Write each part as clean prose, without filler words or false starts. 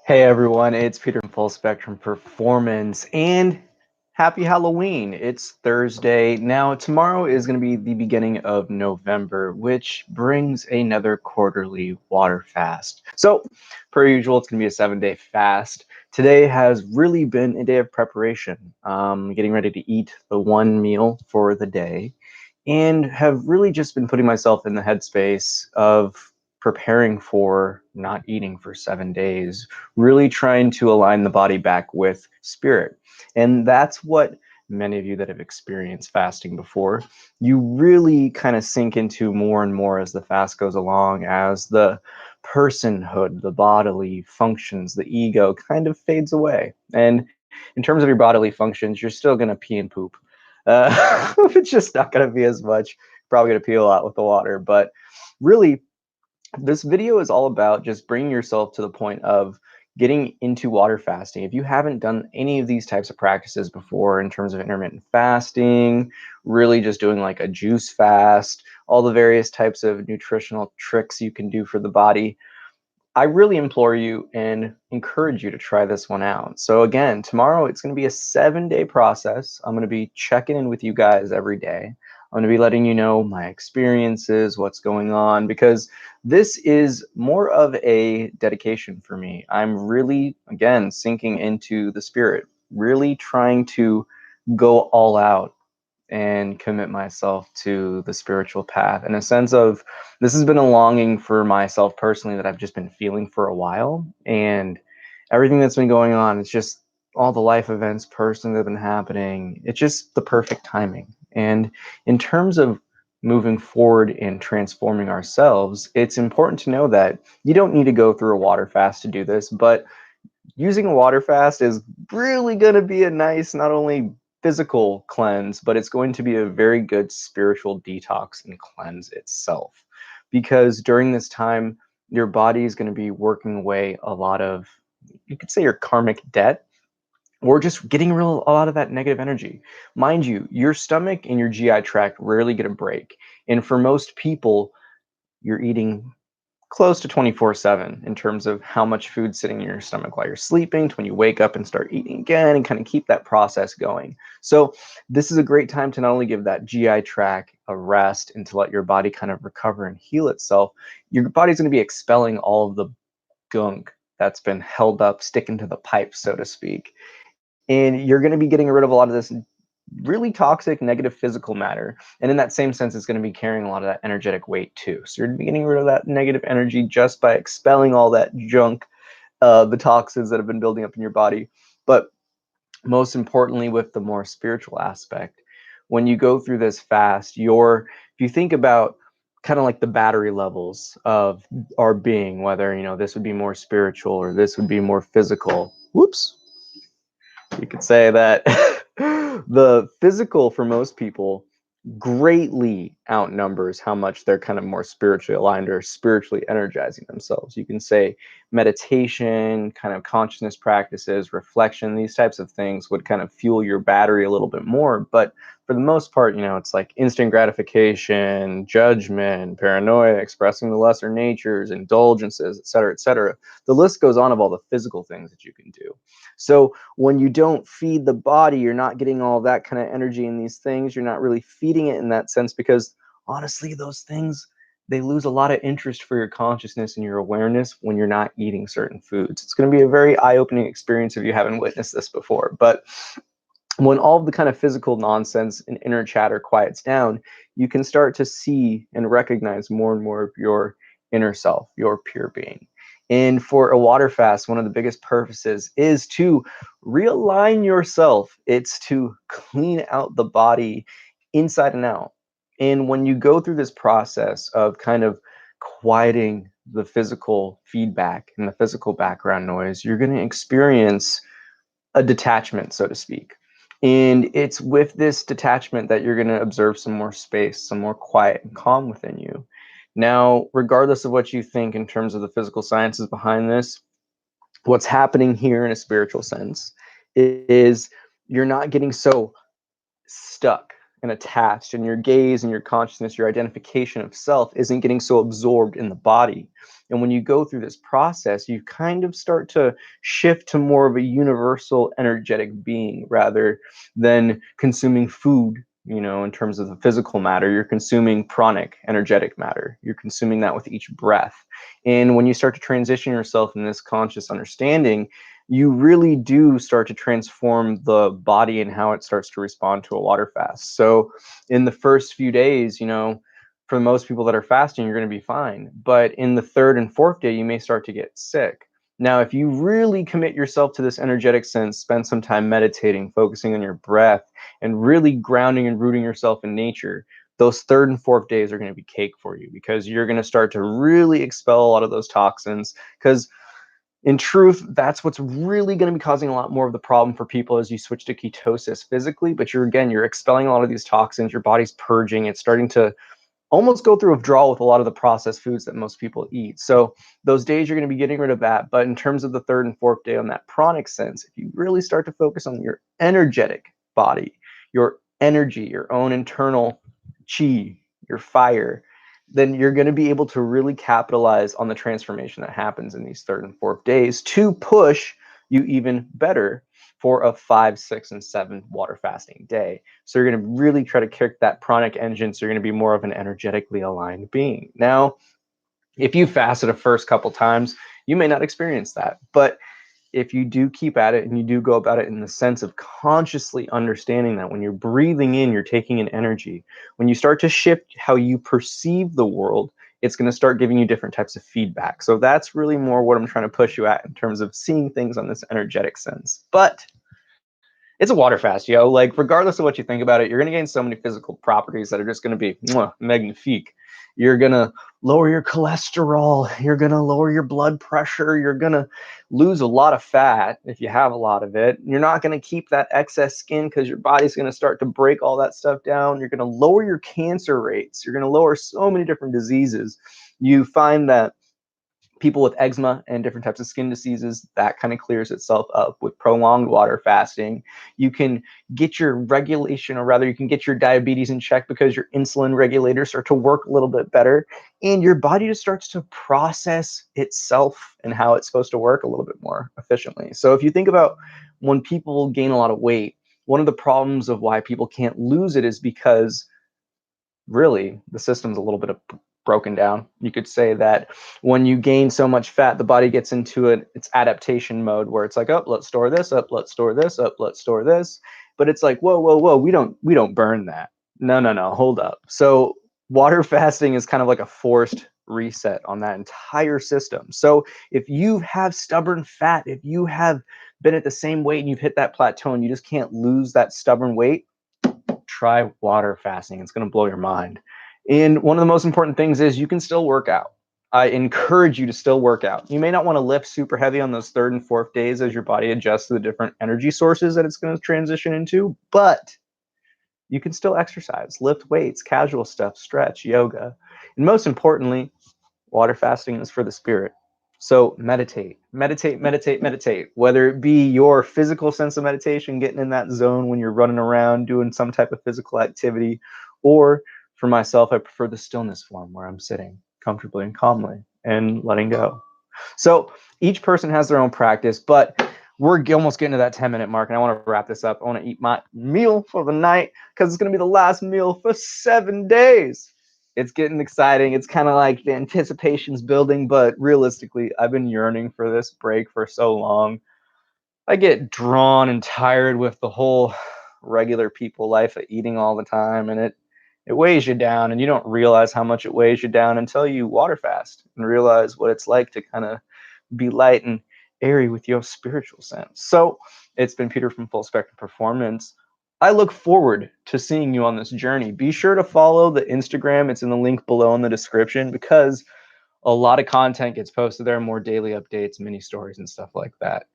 Hey everyone, it's Peter from Full Spectrum Performance, and happy Halloween. It's Thursday. Now, tomorrow is going to be the beginning of November, which brings another quarterly water fast. So, per usual, it's going to be a 7-day fast. Today has really been a day of preparation, getting ready to eat the one meal for the day, and have really just been putting myself in the headspace of preparing for not eating for 7 days, really trying to align the body back with spirit. And that's what many of you that have experienced fasting before, you really kind of sink into more and more as the fast goes along, as the personhood, the bodily functions, the ego kind of fades away. And in terms of your bodily functions, you're still going to pee and poop. It's just not going to be as much. Probably going to pee a lot with the water. But really, this video is all about just bringing yourself to the point of getting into water fasting. If you haven't done any of these types of practices before in terms of intermittent fasting, really just doing like a juice fast, all the various types of nutritional tricks you can do for the body, I really implore you and encourage you to try this one out. So again, tomorrow it's going to be a 7-day process. I'm going to be checking in with you guys every day. I'm going to be letting you know my experiences, what's going on, because this is more of a dedication for me. I'm really, again, sinking into the spirit, really trying to go all out and commit myself to the spiritual path in a sense of this has been a longing for myself personally that I've just been feeling for a while. And everything that's been going on, it's just all the life events personally that have been happening. It's just the perfect timing. And in terms of moving forward in transforming ourselves, it's important to know that you don't need to go through a water fast to do this, but using a water fast is really going to be a nice, not only physical cleanse, but it's going to be a very good spiritual detox and cleanse itself. Because during this time, your body is going to be working away a lot of, you could say, your karmic debt, or just getting rid of a lot of that negative energy. Mind you, your stomach and your GI tract rarely get a break. And for most people, you're eating close to 24/7 in terms of how much food's sitting in your stomach while you're sleeping to when you wake up and start eating again and kind of keep that process going. So this is a great time to not only give that GI tract a rest and to let your body kind of recover and heal itself. Your body's going to be expelling all of the gunk that's been held up, sticking to the pipe, so to speak. And you're going to be getting rid of a lot of this really toxic, negative physical matter. And in that same sense, it's going to be carrying a lot of that energetic weight too. So you're getting rid of that negative energy just by expelling all that junk, the toxins that have been building up in your body. But most importantly, with the more spiritual aspect, when you go through this fast, if you think about kind of like the battery levels of our being, whether, this would be more spiritual or this would be more physical. Whoops. You could say that the physical for most people greatly outnumbers how much they're kind of more spiritually aligned or spiritually energizing themselves. You can say meditation, kind of consciousness practices, reflection, these types of things would kind of fuel your battery a little bit more. But for the most part, it's like instant gratification, judgment, paranoia, expressing the lesser natures, indulgences, et cetera, et cetera. The list goes on of all the physical things that you can do. So when you don't feed the body, you're not getting all that kind of energy in these things. You're not really feeding it in that sense because honestly, those things, they lose a lot of interest for your consciousness and your awareness when you're not eating certain foods. It's going to be a very eye-opening experience if you haven't witnessed this before. But when all of the kind of physical nonsense and inner chatter quiets down, you can start to see and recognize more and more of your inner self, your pure being. And for a water fast, one of the biggest purposes is to realign yourself. It's to clean out the body inside and out. And when you go through this process of kind of quieting the physical feedback and the physical background noise, you're going to experience a detachment, so to speak. And it's with this detachment that you're going to observe some more space, some more quiet and calm within you. Now, regardless of what you think in terms of the physical sciences behind this, what's happening here in a spiritual sense is you're not getting so stuck and attached, and your gaze and your consciousness, your identification of self isn't getting so absorbed in the body. And when you go through this process, you kind of start to shift to more of a universal energetic being rather than consuming food. In terms of the physical matter, you're consuming pranic, energetic matter. You're consuming that with each breath. And when you start to transition yourself in this conscious understanding, you really do start to transform the body and how it starts to respond to a water fast. So in the first few days, for most people that are fasting, you're going to be fine. But in the third and fourth day, you may start to get sick. Now, if you really commit yourself to this energetic sense, spend some time meditating, focusing on your breath, and really grounding and rooting yourself in nature, those third and fourth days are going to be cake for you, because you're going to start to really expel a lot of those toxins. Because in truth, that's what's really going to be causing a lot more of the problem for people as you switch to ketosis physically. But you're expelling a lot of these toxins, your body's purging, it's starting to almost go through withdrawal with a lot of the processed foods that most people eat. So those days you're going to be getting rid of that. But in terms of the third and fourth day on that pranic sense, if you really start to focus on your energetic body, your energy, your own internal chi, your fire, then you're going to be able to really capitalize on the transformation that happens in these third and fourth days to push you even better for a 5, 6, and 7 water fasting day. So you're going to really try to kick that pranic engine, so you're going to be more of an energetically aligned being. Now, if you fasted the first couple times, you may not experience that. But if you do keep at it and you do go about it in the sense of consciously understanding that when you're breathing in, you're taking in energy. When you start to shift how you perceive the world, it's going to start giving you different types of feedback. So that's really more what I'm trying to push you at in terms of seeing things on this energetic sense. But it's a water fast, yo. Like, regardless of what you think about it, you're going to gain so many physical properties that are just going to be magnifique. You're going to lower your cholesterol. You're going to lower your blood pressure. You're going to lose a lot of fat if you have a lot of it. You're not going to keep that excess skin because your body's going to start to break all that stuff down. You're going to lower your cancer rates. You're going to lower so many different diseases. You find that people with eczema and different types of skin diseases, that kind of clears itself up with prolonged water fasting. You can get your regulation, or rather you can get your diabetes in check because your insulin regulators start to work a little bit better, and your body just starts to process itself and how it's supposed to work a little bit more efficiently. So if you think about when people gain a lot of weight, one of the problems of why people can't lose it is because really the system's a little bit broken down. You could say that when you gain so much fat, the body gets into its adaptation mode where it's like, oh, let's store this up, let's store this up, let's store this. But it's like, whoa, whoa, whoa, we don't burn that. No, hold up. So water fasting is kind of like a forced reset on that entire system. So if you have stubborn fat, if you have been at the same weight and you've hit that plateau and you just can't lose that stubborn weight, try water fasting. It's going to blow your mind. And one of the most important things is you can still work out. I encourage you to still work out. You may not want to lift super heavy on those third and fourth days as your body adjusts to the different energy sources that it's going to transition into, but you can still exercise, lift weights, casual stuff, stretch, yoga. And most importantly, water fasting is for the spirit. So meditate, meditate, meditate, meditate, whether it be your physical sense of meditation, getting in that zone when you're running around doing some type of physical activity, or for myself, I prefer the stillness form where I'm sitting comfortably and calmly and letting go. So each person has their own practice, but we're almost getting to that 10-minute mark, and I want to wrap this up. I want to eat my meal for the night because it's going to be the last meal for 7 days. It's getting exciting. It's kind of like the anticipation's building, but realistically, I've been yearning for this break for so long. I get drawn and tired with the whole regular people life of eating all the time, and it weighs you down, and you don't realize how much it weighs you down until you water fast and realize what it's like to kind of be light and airy with your spiritual sense. So it's been Peter from Full Spectrum Performance. I look forward to seeing you on this journey. Be sure to follow the Instagram. It's in the link below in the description, because a lot of content gets posted there, more daily updates, mini stories, and stuff like that.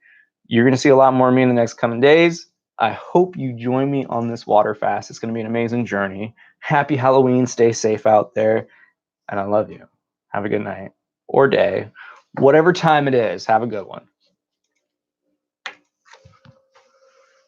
You're going to see a lot more of me in the next coming days. I hope you join me on this water fast. It's going to be an amazing journey. Happy Halloween. Stay safe out there. And I love you. Have a good night or day. Whatever time it is, have a good one.